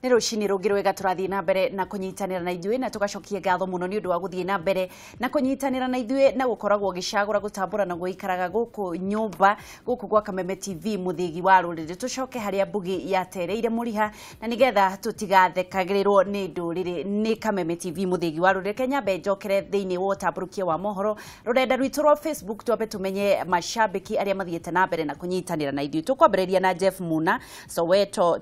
Nä rå cinä rå ngä rwega tå rathiä na mbere na kå nyitanä ra na ithuä na tå gacokie ngatho må no nä å ndå wa gå thiä na mbere na kå nyitanä ra na ithuä na gå koragwo gä cagå ra gå tambå ra na gå ikaraga gå kå nyå mba gå kå gwa Kameme TV må thägi wa rå rä rä tå coke harä a mbugi yatereire må riha na nä getha tå tigathekagä rä rwo nä ndå rä rä nä Kameme TV må thägi wa rå rä rä Kenyambe njokere thä inä wa tambå rå kia wa mohoro rå renda rwitå rwa Facebook twambe tå menye macambäki arä a mathiä te na mbere na kå nyitanä ra na ithuä tå kwambä rä ria na Jeff Muna Soweto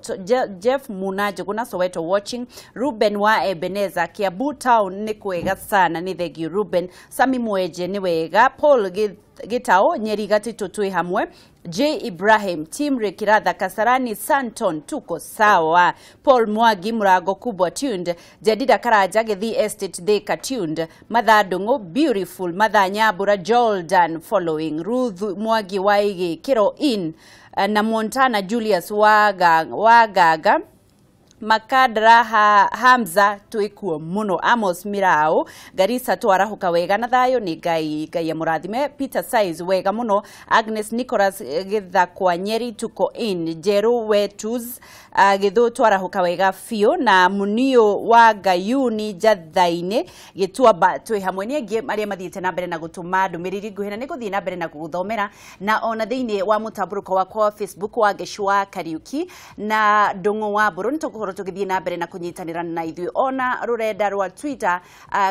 Jeff Muna Njuguna Soweto watching Ruben wa Ebeneza Kiambu Town ni kwega sana ni thegio Ruben Sami Mweje ni wega Paul Gitao Nyeri Gatito twi hamwe J Ibrahim Tim Rekiratha Kasarani Santon tuko sawa Paul Mwagi Murago kubwa tuned Jadida Karaja Gethi Estate Thika tuned Mathadungu beautiful Mathanyabura Jordan following Ruth Mwagi Waigi Kiro in na Montana Julius Wagaga Makadra Hamza tuikuo muno Amos Mirao Garissa twarahuka wega na thayo ni ngai ya murathime Peter Size wega muno Agnes Nicholas Githakwa Nyeri tuko in Jeru Wetus githu twarahuka wega fio na Munio wa Gayuni Jathaine gitwamba twi hamwe ni ngi aria mathiete na mbere na gutuma ndumiriri nguhina ni guthii na mbere na guthomera na ona thiini wa mutamburuko wa Facebook wa Geshua Kariuki na Ndungu wa Buruni tugithii na mbere na kunyitanira na ithuĩ ona rurenda rwa Twitter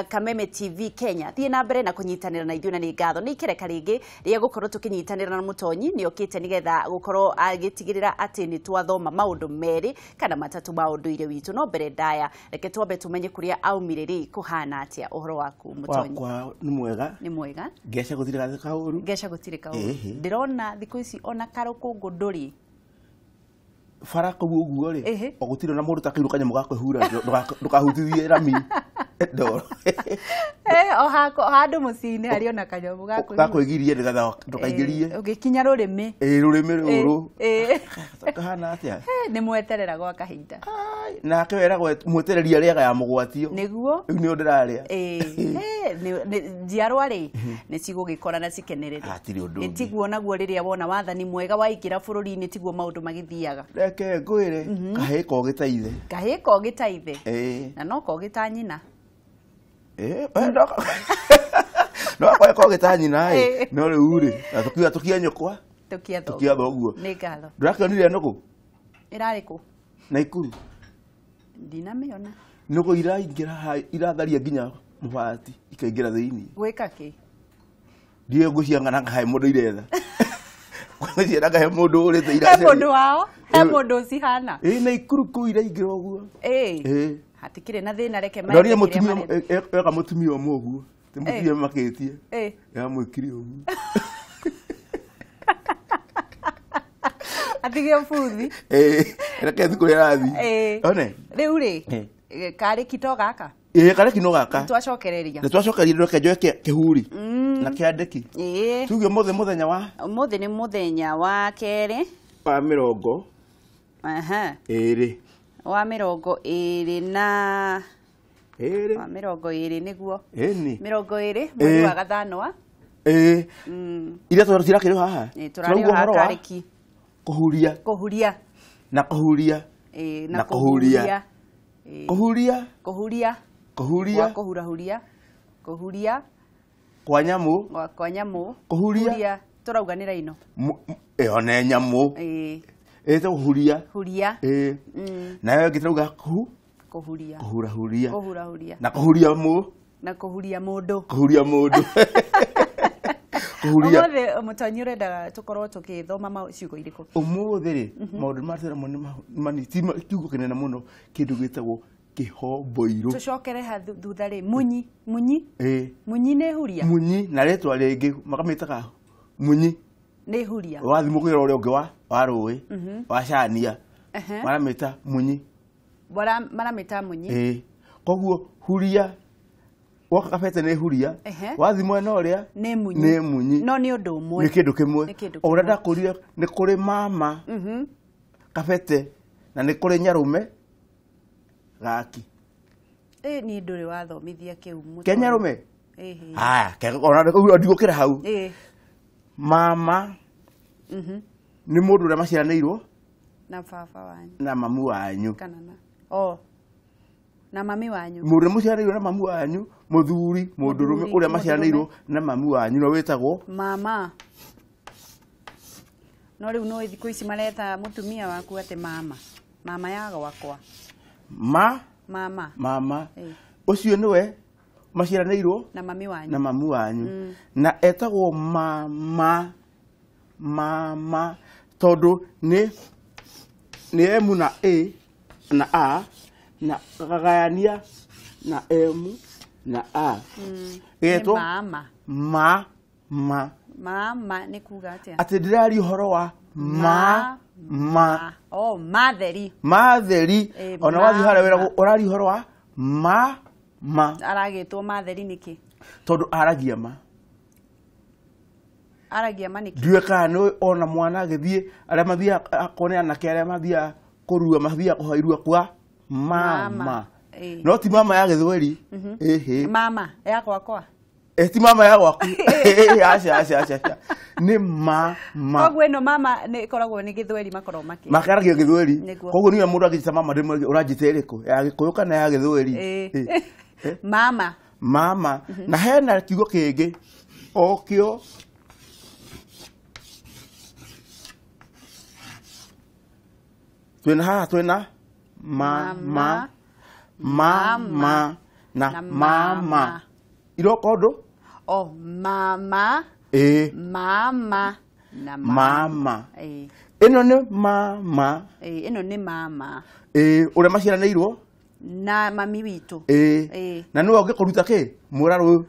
Kameme TV Kenya thii na mbere na kunyitanira na ithuĩ na ni ngatho ni kireka ringi ria gukorwo tukinyitanira na mutonyi ni okite nigetha gukorwo agitigirira ati ni twathoma maundu meri kana matatu maundu-ire witu no mbere ndaya reke twambe tumenye kuria aumiriri kuhana atia uhoro waku mutonyi wakwa ni mwega ngeca gutire kauru ndirona thiku ici ona karukungu nduri farako guguo ri ogutire na mundu takiru kanyamu gakwihura ndukahutithie rami ndoro o handu mucini hari ona kanyamu gakwigirie nigatha ndukaingirie ugikinya rurimi rurimi ruru kahana atia ni mweterera gwa kahinda nake weragwo mwetereria riaga ya mugwatio niguo ni ndiraria ni njiarwa ri ni cigugikora na cikenerera ni tiguo naguo riria wona wathani mwega waikira bururi-ini tiguo maundu magithiaga reke ngwire kahä ko gä taithe na no ko gä ta nyina no ko gä ta nyina no rä u rä tukia nyokwa tukia thoguo nä ngatho ndårakionire nå kå ä rarä kå Naikuru ndinamä ona nå kå iratharia nginya mabati ikaingä ra thä inä gwä ka kä ndiä ngå ciang'ana ngahe må ndå iretha cienagahe må ndå å rä te he må ndå wao he må ndå cihana Naikuru kå iraingä ra å guo hatikä rä na thä na reke ndorire eka må tumia å må guo tä må tumia makä tie ya mwä kire å guo atigä buthi reke thikå rä arathi one rä u rä karä kito gaka karä kino gaka twacokereria reke njoe kä huri na kä andäki tuge må thenya wa må thä nä må thenya wa kerä wa mä wa mirongo iri na wa mirongo iri niguo mirongo iri mweri wa gathanwa iria turakire haha turari haha kariki kuhuria na kuhuria na kuhuria kuhuria kwa nyamu kuhuria turauganira ino one nyamu ete huria nayo gitrauga kuhuria na kuhuria mundu umuthi mutonyi urenda tukorwo tukithoma ciugo iriku umuthi ri maundu martera mani kiugo kinene muno kindu gitagwo kihomboiru tucokere thutha ri munyi ne huria munyi na retwa ringi makamitaga munyi nä huria wathi må kwä ra å rä a å ngä wa rå ä wacania maramä munyi maramä munyi koguo huria woka kabete nä huria wathi mwena å rä a nä munyi no nä å ndå å mwe nä kä ndå kä mwe o å rä a ndakå rire nä kå rä mama kabete na nä kå rä nyarå me gaki nä ndå rä wathomithia kä u kenyarå me ndigå kä ra hau mama nĩ mũndũ ũrĩa maciaranĩirwo na baba wanyu na mamu wanyu kana na Oh. Na mami wanyu. Mũndũ mũciaranĩirwo na mamu wanyu, mũthuri, mũndũrũme ũrĩa maciaranĩirwo na mamu wanyu no wĩtagwo mama. No rĩu no thikũ ici mareta mũtumia waku ate mama. Mama yaga wakwa. Mama. Ũcio nĩwe maciaranĩirwo na mami wanyu. Na mamu wanyu. Na etagwo mama tondũ nĩ M na A na A na gagayania na M na A. Getwo mama nĩ kuga atĩa? Atĩ ndĩraria ũhoro wa Oh, matheri. Ona wathiĩ harĩa wĩragwo ũraria ũhoro wa Aragĩtwo matheri nĩkĩ? Tondũ aragia ma. Aragia ma nĩkĩ? Ndiũĩ kana nĩ ona mwana agĩthiĩ arĩa mathiaga akone anake arĩa mathiaga kũrua mathiaga kũhairua kwa mama. No ti mama ya Gĩthweri. Mama ya gwakwa. Ti mama ya gwaku. Aca. Nĩ mama. Koguo ĩno mama nĩ ĩkoragwo nĩ Gĩthweri makorwo makĩ. Makaragia Gĩthweri. Koguo niwe mũndũ angĩta mama ndĩmwe ũranjĩta ĩrĩkũ? Ya Gĩkũyũ kana ya Gĩthweri? Mama. Na hena kiugo kĩngĩ o kĩo twĩna mama na mama. Iroko ũndũ? Oh, mama. Mama na mama. Ĩno nĩ mama. Ĩno nĩ mama. Ũrĩa maciaranĩirwo na mami witũ. Na nĩwe ũngĩkũruta kĩ? Mũrarũ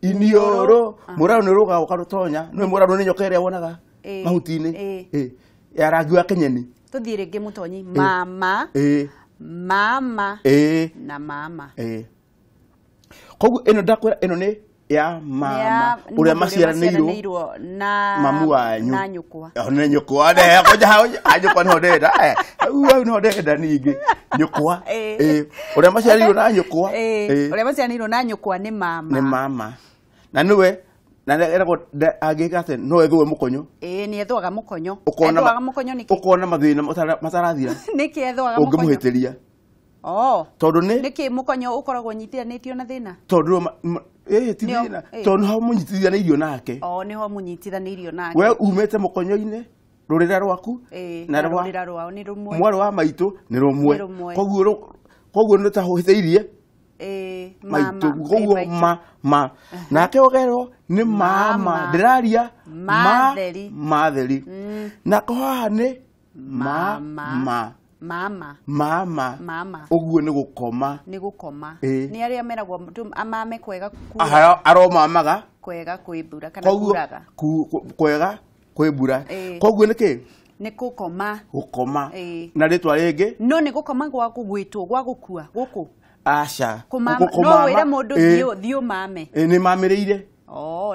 iniũrũ. Mũrarũ nĩ rũgaga ũkarũtonya. Nĩwe mũrarũ nĩ nyoka ĩrĩa wonaga mahuti-inĩ. Ya rangi wa kĩnyeni. Tũthiĩ rĩngĩ mũtonyi. Mama. Mama na mama. Koguo ĩno ndakwĩra ĩno nĩ ya mama ũrĩa maciaranĩirwo na mamu wanyu na nyũkwa. Nĩ nyũkwa nyũkwa nĩho ndenda. Hau nĩho ndenda ningĩ nyũkwa. Ũrĩa maciaranĩirwo na nyũkwa. Ũrĩa maciaranĩirwo na nyũkwa nĩ mama. Nĩ mama. Na nĩwe na eragwo angĩka atĩ no ethũe mũkonyo. Nĩ ethũaga mũkonyo. Ethũaga mũkonyo nĩkĩ? Ũkona mathĩna matarathira. Nĩkĩ ethũaga mũkonyo? Ũngĩmũhĩtĩria. Tondũ nĩkĩ mũkonyo ũkoragwo nyitithanĩtio na thĩna? Tondũ ti thĩna. Tondũ nĩho mũnyitithanĩirio nake. Nĩho mũnyitithanĩirio nake. We umĩte mũkonyo-inĩ rũrĩra rwaku na rũrĩra rwao nĩ rũmwe. Mwarĩ wa maitũ nĩ rũmwe. Koguo nĩ tahũhĩtĩirie maitũ. Koguo nake ũgerwo nĩ mama. Ndĩraria matheri. Nako haha nĩ mama. Ũguo nĩ gũkoma. Nĩ arĩa meragwo amame kwega aromamaga kwega kwĩmbura kana kuraga. Kwega kwĩmbura. Koguo nĩkĩ? Nĩ gũkoma. Na rĩtwa rĩngĩ? No nĩ gũkoma gwa kũgwĩtwo gwa gũkua gũkũ. Aca. No wĩre mũndũ thiĩ ũmame. Nĩ mamĩrĩire.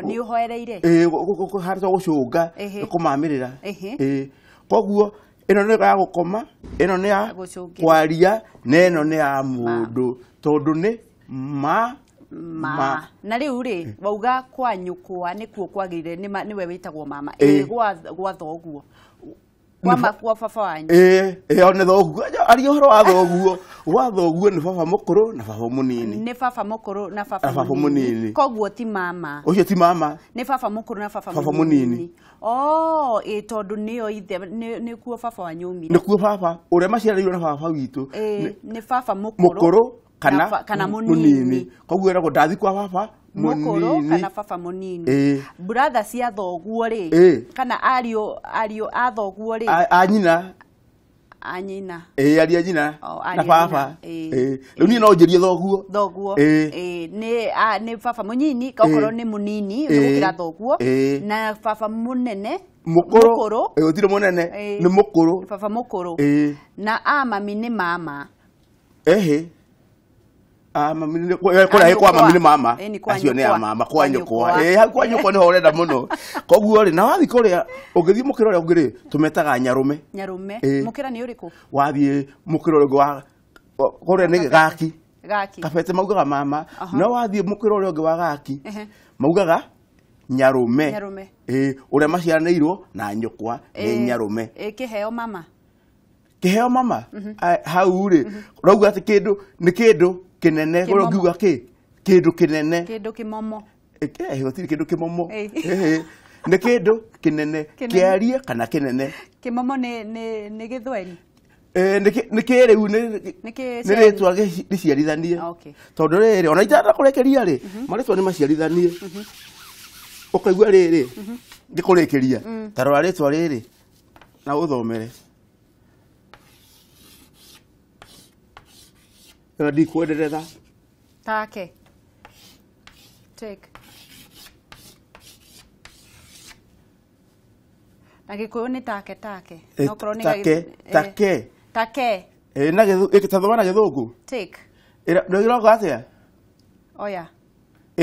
Nĩ ũhoereire. Harĩ gũcũnga nĩ kũmamĩrĩra. Koguo ĩno nĩ ya gũkoma, ĩno nĩ ya kwaria, na ĩno nĩ ya mũndũ. Tondũ nĩ na rĩu rĩ wauga kwa nyũkwa nĩkuo kwagĩrĩire nĩwe wĩtagwo mama. Gwa thoguo kwa baba wanyu. Nĩ thoguo. Aria ũhoro wa thoguo. Gwa thoguo nĩ baba mũkũrũ na baba mũnini. Nĩ baba mũkũrũ na baba mũnini. Koguo ti mama. Ũcio ti mama. Nĩ baba mũkũrũ na baba mũnini. Tondũ nĩyo ithe nĩkuo baba wanyu umire. Nĩkuo baba ũrĩa maciaranĩirwo na baba witũ. Nĩ baba mũkũrũ kana mũnini. Koguo eragwo ndathi kwa baba mũkũrũ kana baba mũnini. Brother cia thoguo rĩ kana ariũ a thoguo rĩ. Anyina. Ariũ a nyina na baba. Rĩu niĩ no njĩrie thoguo. Nĩ baba mũnyini okorwo nĩ mũnini gũkĩra thoguo na baba mũnene mũkũrũ. Gũtirĩ mũnene nĩ mũkũrũ. Baba mũkũrũ na mami nĩ mama. Mami kwa mami nĩ mama. Acio nĩ ya mama kwa nyũkwa. Hau kwa nyũkwa nĩho ũrenda mũno. Koguo rĩ na wathiĩ kũrĩa ũngĩthiĩ mũkĩra ũrĩa ũngĩ rĩ tũmetaga nyarũme. Mũkĩra nĩ ũrĩkũ? Wathiĩ mũkĩra ũrĩa ũngĩ wa kũrĩa nĩ gaki. Kabete maugaga mama. No wathiĩ mũkĩra ũrĩa ũngĩ wa gaki maugaga nyarũme. Ũrĩa maciaranĩirwo na nyũkwa nĩ nyarũme. Kĩheo mama. kiheo mama hau ri rauga ati kindu kinene ugiuga kindu kinene kindu kimomo gutiri kindu kimomo nä kä ndå kä nene kä arie kana kä nene kä momo nä gä thweri nä kä rä u nä rä twa rä ciarithanie tondå rä rä ona itanda kå rekeria rä marä twa nä maciarithanie å kaigua rä rä ngä kå rä kä ria ta rora rä twa rä rä na å thomere ndikwenderetha take take na gikuyu ni take no korwo ni take na gitathoma na githungu take ndio iroga atia oya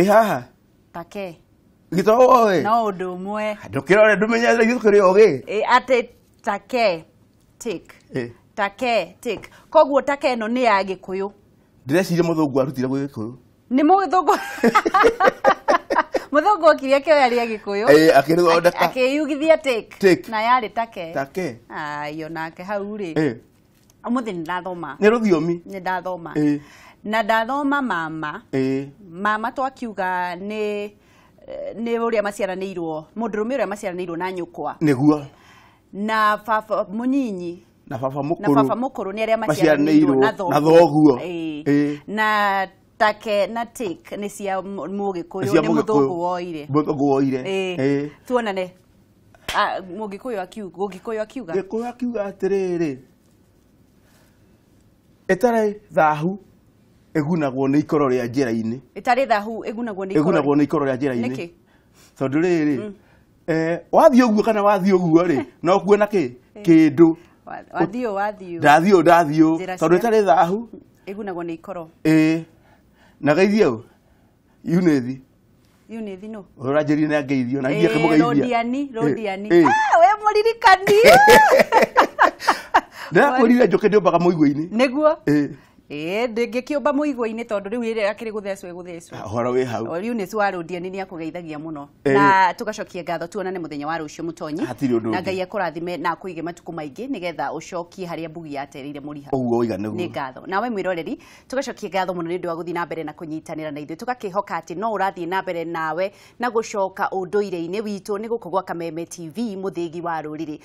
haha take gitoe no undu umwe ndukirore ndumenyere githukiri ogi ate take take koguo take no ni ya gikuyu ndireciria muthungu arutire gwi gikuyu ni muthungu muthungu okiria kio yari ya gikuyu akirithondeka akiyugithia take na yari take ayo nake hau ri amuthi ndathoma ni ruthiomi ni ndathoma na ndathoma mama twakiuga ni uria maciaranirwo mundurume uria maciaranirwo na nyukwa niguo na baba munyinyi na baba mukuru ni aria maciaranirwo na thoguo na take na take ni cia mugikuyu ni muthungu woire tuonane mugikuyu akiuga atiriri etare thahu egunagwo ni ikoro ria njira-ini etare thahu egunagwo ni ikoro ria njira-ini niki tondu riri wathie uguo kana wathie uguo ri no kuona kindu ndathio tondu etare thahu egunagwo ni ikoro na geithio Yunethi no uranjĩrie na ngeithio na ngiye kĩmũgeithia Rodiani we mũririkani ndakwĩrire njũke ndĩũmbaga mũigua-inĩ nĩguo ndĩngĩkĩũmba mũigua-inĩ tondũ rĩu rĩrĩa akĩrĩ gũthecwo ũhoro wĩ hau Eunice wa Rodiani nĩ akũgeithagia mũno na tũgacokia ngatho tuonane mũthenya wa rũciũ mũtonyi na Ngai akũrathime na akũige matukũ maingĩ nĩgetha ũcokie harĩa mbugi yaterĩire mũriha ũguo ũiga nĩguo nĩ ngatho nawe mwĩroreri tũgacokia ngatho mũno nĩ ũndũ wa gũthiĩ na mbere na kũnyitanĩra na ithuĩ tũgakĩhoka atĩ no ũrathiĩ na mbere nawe na gũcoka ũndũire-inĩ witũ nĩ gũkũ gwa Kameme TV mũthĩgi wa rũrĩrĩ.